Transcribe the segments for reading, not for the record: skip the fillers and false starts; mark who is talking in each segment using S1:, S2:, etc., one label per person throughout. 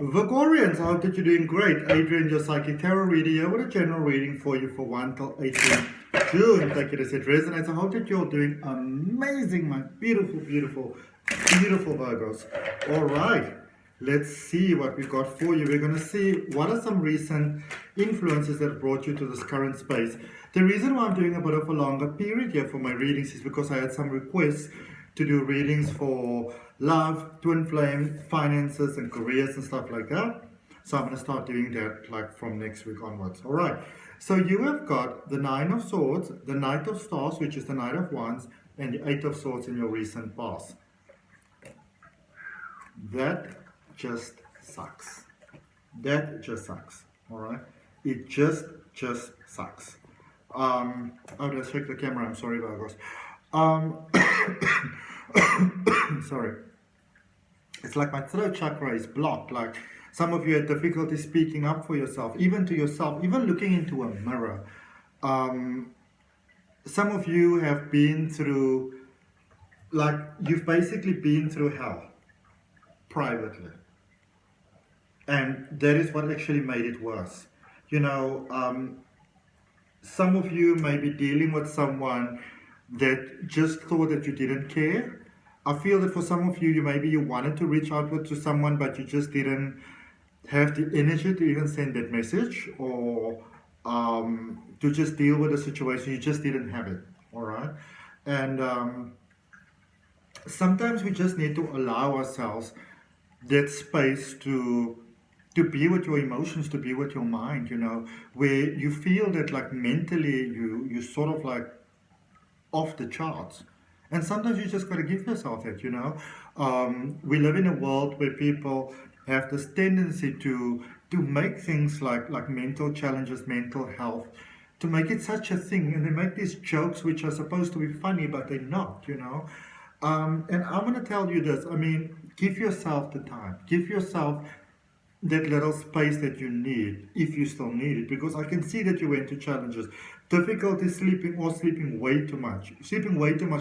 S1: Virgorians, I hope that you're doing great. Adrian, your psychic tarot reader here with a general reading for you for 1 till 18 June. Take it as it resonates. I hope that you're doing amazing, my beautiful, beautiful, beautiful Virgos. All right, let's see what we've got for you. We're going to see what are some recent influences that brought you to this current space. The reason why I'm doing a bit of a longer period here for my readings is because I had some requests to do readings for love, twin flame, finances, and careers and stuff like that. So I'm going to start doing that like from next week onwards. All right. So you have got the Nine of Swords, the Knight of Stars, which is the Knight of Wands, and the Eight of Swords in your recent past. That just sucks. That just sucks. All right. It just sucks. Oh, let's check the camera. I'm sorry, Virgos. Sorry. It's like my throat chakra is blocked. Like some of you had difficulty speaking up for yourself, even to yourself, even looking into a mirror. Some of you have been through, like you've basically been through hell privately. And that is what actually made it worse. You know, some of you may be dealing with someone that just thought that you didn't care. I feel that for some of you, maybe you wanted to reach out to someone, but you just didn't have the energy to even send that message, or to just deal with the situation. You just didn't have it, all right? And sometimes we just need to allow ourselves that space to be with your emotions, to be with your mind, you know, where you feel that like mentally you sort of like off the charts. And sometimes you just got to give yourself that, you know. We live in a world where people have this tendency to make things like mental challenges, mental health, to make it such a thing. And they make these jokes which are supposed to be funny, but they're not, you know. And I'm going to tell you this. I mean, give yourself the time. Give yourself that little space that you need, if you still need it, because I can see that you went to challenges, difficulty sleeping or sleeping way too much,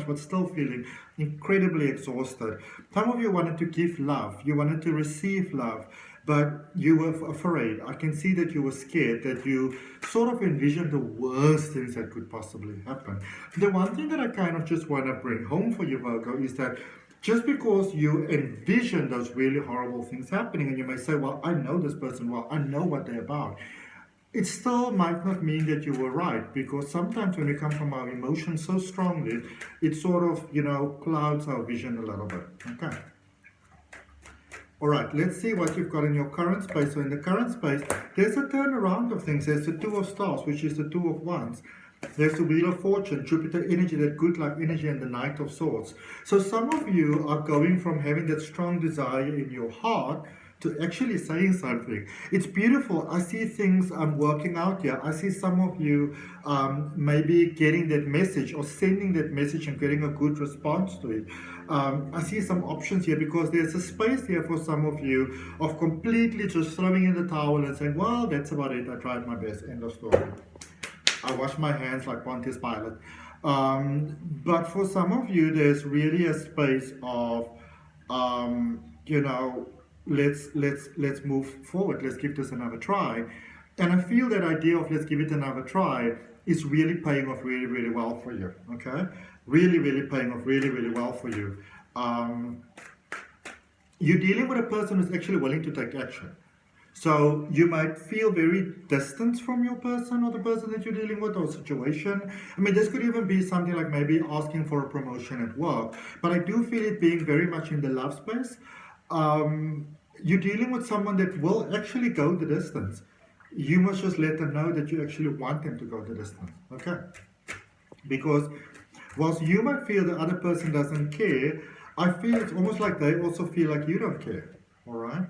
S1: but still feeling incredibly exhausted. Some of you wanted to give love, you wanted to receive love, but you were afraid. I can see that you were scared, that you sort of envisioned the worst things that could possibly happen. The one thing that I kind of just want to bring home for you, Virgo, is that just because you envision those really horrible things happening, and you may say, well, I know this person well, I know what they're about, it still might not mean that you were right, because sometimes when we come from our emotions so strongly, it sort of, you know, clouds our vision a little bit. Okay. All right, let's see what you've got in your current space. So in the current space, there's a turnaround of things. There's the Two of Stars, which is the Two of Wands. There's the Wheel of Fortune, Jupiter energy, that good luck energy, and the Knight of Swords. So some of you are going from having that strong desire in your heart to actually saying something. It's beautiful. I see things working out here. I see some of you maybe getting that message or sending that message and getting a good response to it. I see some options here, because there's a space here for some of you of completely just throwing in the towel and saying, well, that's about it. I tried my best. End of story. I wash my hands like Pontius Pilate. But for some of you, there's really a space of, you know, let's move forward. Let's give this another try. And I feel that idea of let's give it another try is really paying off really, really well for you. Okay, really, really paying off really, really well for you. You're dealing with a person who's actually willing to take action. So you might feel very distant from your person or the person that you're dealing with, or situation. I mean, this could even be something like maybe asking for a promotion at work. But I do feel it being very much in the love space. You're dealing with someone that will actually go the distance. You must just let them know that you actually want them to go the distance. Okay? Because whilst you might feel the other person doesn't care, I feel it's almost like they also feel like you don't care. All right?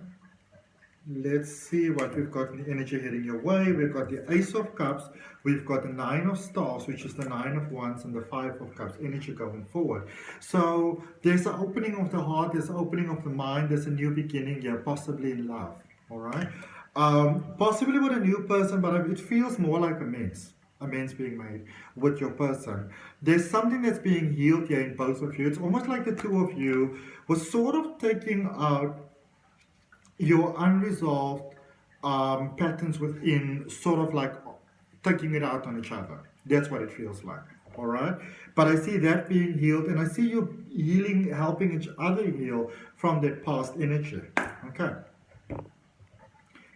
S1: Let's see what we've got in the energy heading your way. We've got the Ace of Cups. We've got the Nine of Stars, which is the Nine of Wands, and the Five of Cups, energy going forward. So there's an opening of the heart, there's an opening of the mind, there's a new beginning here, possibly in love. All right? Possibly with a new person, but it feels more like amends being made with your person. There's something that's being healed here in both of you. It's almost like the two of you were sort of taking out your unresolved patterns within, sort of like taking it out on each other. That's what it feels like. All right, but I see that being healed, and I see you healing, helping each other heal from that past energy. Okay,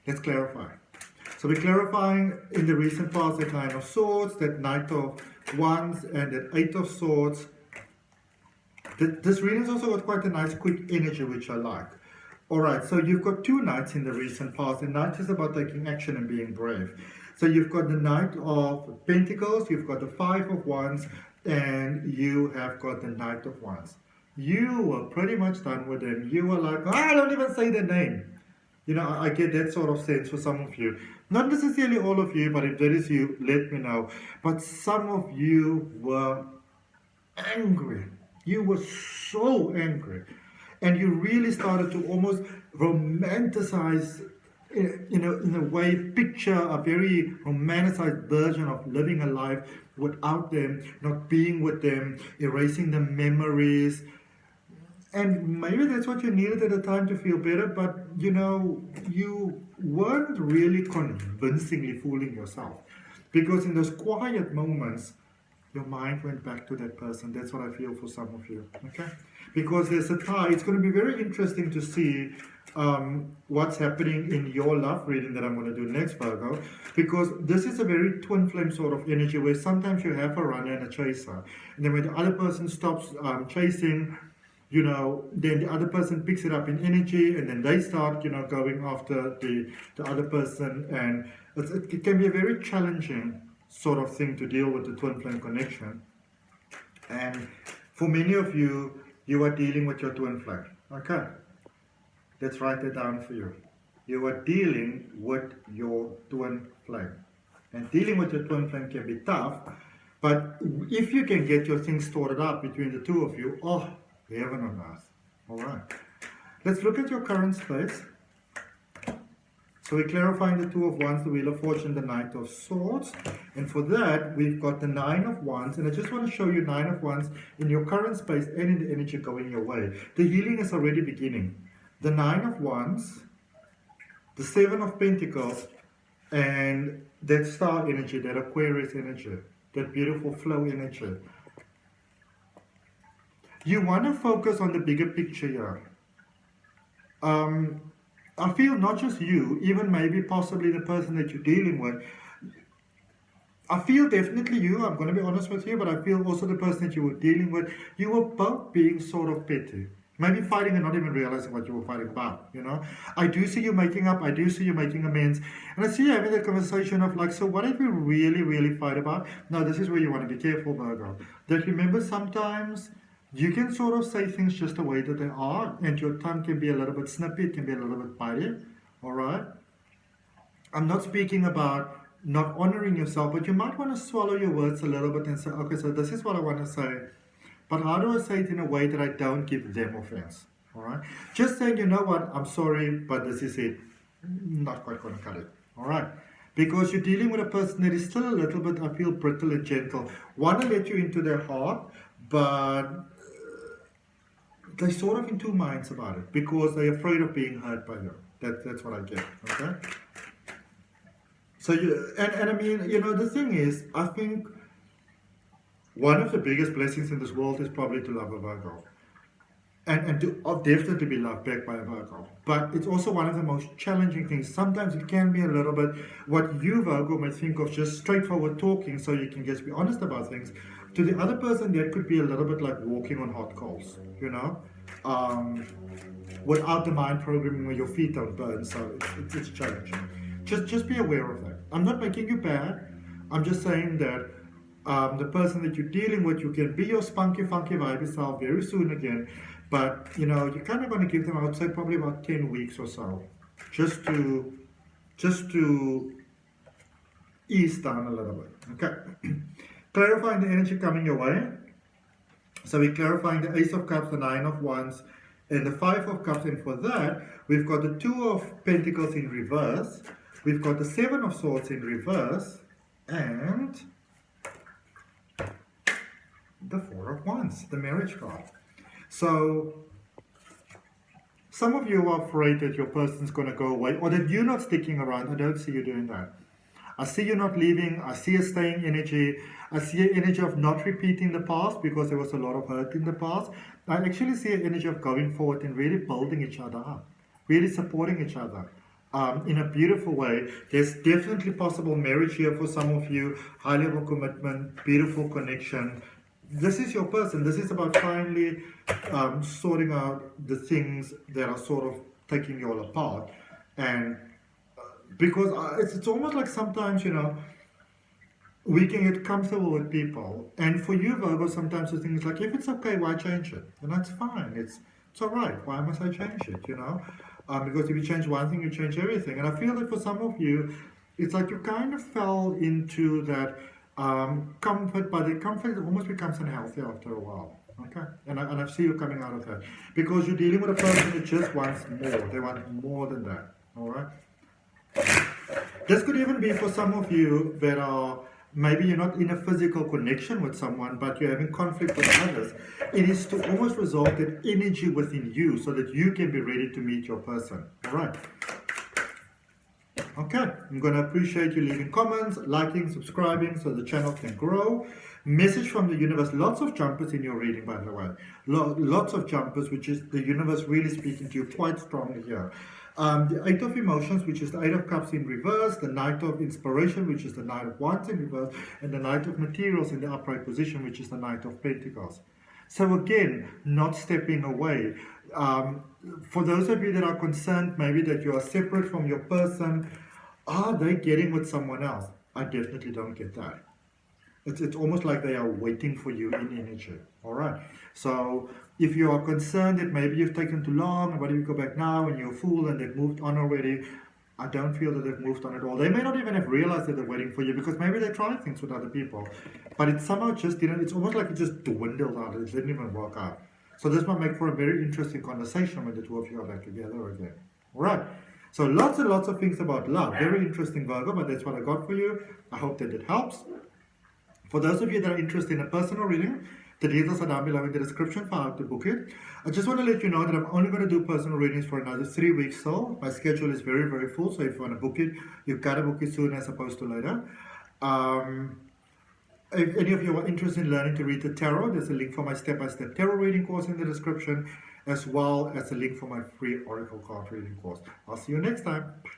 S1: let's clarify. So we're clarifying in the recent past that Nine of Swords, that Knight of Wands, and that Eight of Swords. This reading's also got quite a nice quick energy, which I like. Alright, so you've got two Knights in the recent past, and Knight is about taking action and being brave. So you've got the Knight of Pentacles, you've got the Five of Wands, and you have got the Knight of Wands. You were pretty much done with them. You were like, oh, I don't even say their name. You know, I get that sort of sense for some of you. Not necessarily all of you, but if that is you, let me know. But some of you were angry. You were so angry. And you really started to almost romanticize, in a way, picture a very romanticized version of living a life without them, not being with them, erasing the memories. And maybe that's what you needed at the time to feel better, but you weren't really convincingly fooling yourself. Because in those quiet moments, your mind went back to that person. That's what I feel for some of you, okay? Because there's a tie. It's going to be very interesting to see what's happening in your love reading that I'm going to do next, Virgo. Because this is a very twin flame sort of energy where sometimes you have a runner and a chaser. And then when the other person stops chasing, then the other person picks it up in energy, and then they start, going after the other person. And it can be a very challenging sort of thing to deal with the twin flame connection. And for many of you, you are dealing with your twin flame. Okay, let's write that down for you. You are dealing with your twin flame. And dealing with your twin flame can be tough, but if you can get your things sorted out between the two of you, oh, heaven on earth. All right, let's look at your current space. So we're clarifying the Two of Wands, the Wheel of Fortune, the Knight of Swords. And for that, we've got the Nine of Wands. And I just want to show you Nine of Wands in your current space and in the energy going your way. The healing is already beginning. The Nine of Wands, the Seven of Pentacles, and that star energy, that Aquarius energy, that beautiful flow energy. You want to focus on the bigger picture here. I feel not just you, even maybe possibly the person that you're dealing with. I feel definitely you, I'm going to be honest with you, but I feel also the person that you were dealing with, you were both being sort of petty. Maybe fighting and not even realizing what you were fighting about, I do see you making up, I do see you making amends. And I see you having that conversation of like, so what did we really, really fight about? Now, this is where you want to be careful, Virgo. That remember sometimes you can sort of say things just the way that they are, and your tongue can be a little bit snippy, it can be a little bit bitey, all right? I'm not speaking about not honoring yourself, but you might want to swallow your words a little bit and say, okay, so this is what I want to say, but how do I say it in a way that I don't give them offense, all right? Just saying, you know what, I'm sorry, but this is it. Not quite going to cut it, all right? Because you're dealing with a person that is still a little bit, I feel, brittle and gentle. Want to let you into their heart, but they're sort of in two minds about it because they're afraid of being hurt by you. That's what I get, okay? So, and I mean, the thing is, I think one of the biggest blessings in this world is probably to love a Virgo. And to definitely be loved back by a Virgo. But it's also one of the most challenging things. Sometimes it can be a little bit what you, Virgo, may think of just straightforward talking so you can just be honest about things. To the other person, that could be a little bit like walking on hot coals, without the mind programming where your feet don't burn, so it's challenging. Just be aware of that. I'm not making you bad. I'm just saying that the person that you're dealing with, you can be your spunky, funky, vibey self very soon again, but you're kind of going to give them, I would say, probably about 10 weeks or so, just to ease down a little bit, okay? Clarifying the energy coming your way. So we're clarifying the Ace of Cups, the Nine of Wands, and the Five of Cups. And for that, we've got the Two of Pentacles in reverse. We've got the Seven of Swords in reverse. And the Four of Wands, the marriage card. So Some of you are afraid that your person's going to go away or that you're not sticking around. I don't see you doing that. I see you not leaving. I see a staying energy. I see an energy of not repeating the past because there was a lot of hurt in the past. I actually see an energy of going forward and really building each other up, really supporting each other in a beautiful way. There's definitely possible marriage here for some of you, high level commitment, beautiful connection. This is your person. This is about finally sorting out the things that are sort of taking you all apart. And because it's almost like sometimes, you know, we can get comfortable with people. And for you, Virgo, sometimes the thing is like, if it's okay, why change it? And that's fine. It's all right. Why must I change it, you know? Because if you change one thing, you change everything. And I feel that for some of you, it's like you kind of fell into that comfort, but the comfort almost becomes unhealthy after a while. Okay? And I see you coming out of that. Because you're dealing with a person that just wants more. They want more than that. All right? This could even be for some of you that are, maybe you're not in a physical connection with someone, but you're having conflict with others. It is to almost resolve that energy within you so that you can be ready to meet your person. All right. Okay, I'm going to appreciate you leaving comments, liking, subscribing so the channel can grow. Message from the universe. Lots of jumpers in your reading, by the way. Lots of jumpers, which is the universe really speaking to you quite strongly here. The Eight of Emotions, which is the Eight of Cups in reverse, the Knight of Inspiration, which is the Knight of Wands in reverse, and the Knight of Materials in the upright position, which is the Knight of Pentacles. So again, not stepping away. For those of you that are concerned, maybe that you are separate from your person, are they getting with someone else? I definitely don't get that. It's almost like they are waiting for you in energy. All right. So if you are concerned that maybe you've taken too long, and what if you go back now and you're a fool and they've moved on already, I don't feel that they've moved on at all. They may not even have realized that they're waiting for you because maybe they tried things with other people, but it somehow just didn't. It's almost like it just dwindled out. It didn't even work out. So this might make for a very interesting conversation when the two of you are back together again. All right. So lots and lots of things about love. Very interesting, Virgo, but that's what I got for you. I hope that it helps. For those of you that are interested in a personal reading, the details are down below in the description for how to book it. I just want to let you know that I'm only going to do personal readings for another 3 weeks still. My schedule is very, very full, so if you want to book it, you've got to book it soon as opposed to later. If any of you are interested in learning to read the tarot, there's a link for my step-by-step tarot reading course in the description, as well as a link for my free oracle card reading course. I'll see you next time. Bye.